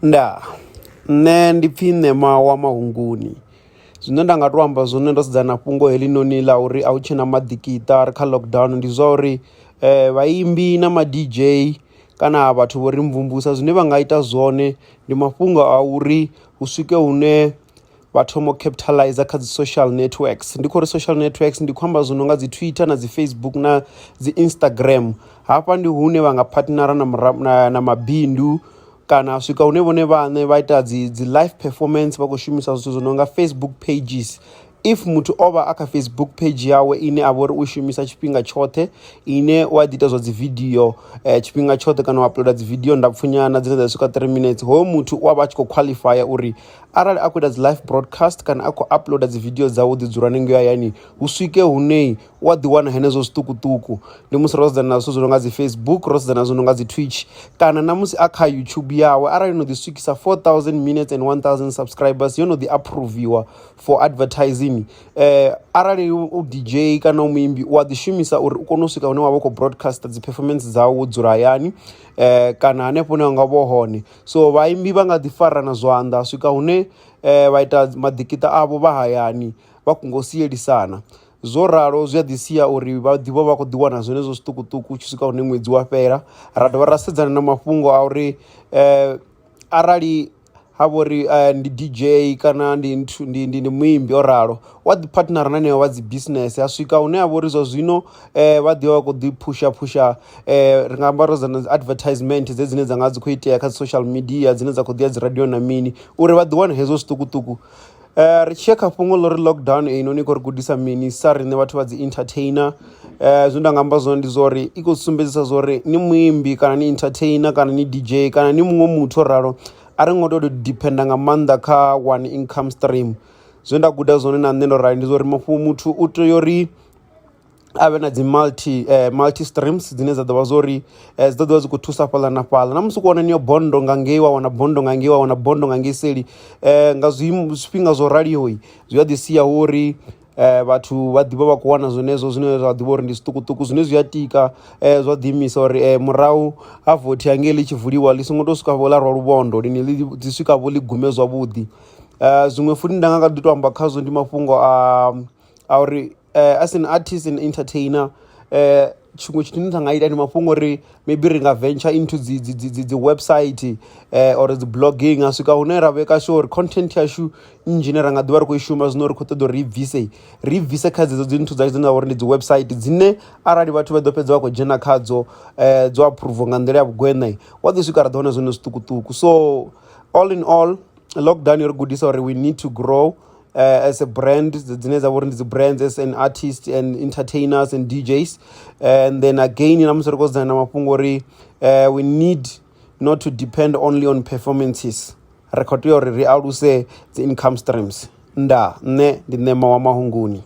Nda nṋe ndi pfhi nema wa mahunguni. Zwine nda nga to amba zwone ndo sedza na fhungo heḽi noni ḽa uri a hu tshena maḓikiṱa ri kha lockdown, ndi zwa uri vhaimbi na ma DJ kana vhathu vho ri mvumvusa zwine vha nga ita zwone ndi mafhungo a uri hu swike hune vha thoma u capitalize kha dzi social networks. Ndi khou ri social networks ndi khou amba zwi no nga dzi Twitter na dzi Facebook na dzi Instagram. Hafha ndi hune vha nga partnera na mabindu kana swika hune vhone vhaṋe vha ita dzi live performance vha khou shumisa zwithu zwi no nga Facebook pages. If muthu o vha a kha Facebook page yawe ine a vha uri u shumisa tshifhinga tshoṱhe, ine u a ḓi ita zwa dzi video tshifhinga tshoṱhe kana u uploada dzi video ndapfhunyana dzine dza swika 3 minutes, hoyo muthu u a vha a tshi khou qualifya uri arali a khou ita dzi live broadcast kana a khou uploada dzi video dzawe ḓi dzula hanengei hayani hu swike hune u a ḓi wana henezwo zwiṱukuṱuku. Ndi musi ro sedzana na zwithu zwi no nga dzi Facebook, ro sedzana na zwi no nga dzi Twitch, kana na musi a kha YouTube yawe arali no ḓi swikisa 4000 minutes and 1000 subscribers yo no ḓi approviwa for advertising. Arali u DJ kana u muimbi u a ḓi shumisa uri u kone u swika hune wa vha khou broadcasta dzi performance dzawe wo dzula hayani kana hanefho hune nga vho hone. So vhaimbi vha nga ḓi fara na zwanḓa swika hune vha ita maḓikiṱa avho vha hayani vha kungo sielisana. Zwo ralo zwi a ḓi sia uri vha ḓivha vha khou ḓi wana zwenezwo zwiṱukuṱuku tshi swika hune ṅwedzi wa fhela. Ra dovha ra sedzana na mafhungo a uri arali ha vha uri ndi DJ kana ndi muimbi o ralo wa ḓi partnera na henevho vha dzi business, ha swika hune ha vha uri zwa zwino vha ḓivha vha khou ḓi phusha ri nga amba ro dza advertisement dze dzine dza nga dzi khou itea kha social media dzine dza khou ḓi ya dzi radio na mini uri vha ḓi wane hezwo zwiṱukuṱuku. Ri tshi ya kha fhungo ḽo ri lockdown einoni i khou ri gudisa mini sa riṋe vhathu vha dzi entertainer, zwine nda nga amba zwone ndi zwa uri i khou sumbedzisa zwa uri ni muimbi kana ni entertainer kana ni DJ kana ni muṅwe muthu o ralo a ri ngo tou dependa nga maanḓa kha one income stream. Zwine nda guda zwone na nṋe ndo rali ndi zwa uri muthu u tea uri a vhe na dzi multi streams dzine dza ḓo vha zwa uri dzi ḓo ḓivha dzi khou thusa fhaḽa na fhaḽa. Na musi u khou wana niyo bondo nga ngei wa wana bondo nga ngei wa wana bondo nga ngei seli nga zwifhinga zwo raliho zwi a ḓi sia hu uri vhathu vha ḓivha vha khou wana zwenezwo zwine zwa ḓivha uri ndi zwiṱukuṱuku zwine zwi a tika zwa ḓi imisa uri murahu ha vothi hangei ḽi tshi vuliwa ḽi songo tou swika vho ḽa rwa lubondo lini ḽi swika vho ḽi gume zwavhuḓi. Zwiṅwe futhi nda nga ḓi tou amba khazwo ndi mafhungo a uri as an artist and entertainer tshiṅwe tshithu ni nga ita ndi mafhungo uri maybe ri nga venture into dzi website or dzi blogging, a swika hune ra vheka sure uri content yashu nnzhi ine ra nga ḓivha ri khou i shuma zwino ri khou ṱoḓa uri ri bvise kha dzedzo dzi nthu dzashu dzine dza vha uri ndi dzi website dzine arali vhathu vha ḓo fhedza vha khou dzhena khadzo dzo approve nga nḓila ya vhugweṋa wa ḓi swika ra ḓo wana zwone zwiṱukuṱuku. So all in all lockdown yo ri gudisa uri we need to grow as a brand, dzine dza vha uri ndi dzi brands as an artist and entertainers and DJs. And then again na musi ri khou sedzana na mafhungo uri we need not to depend only on performances, ri khou tea uri ri aluse dzi income streams. Nda nṋe ndi nema wa mahunguni.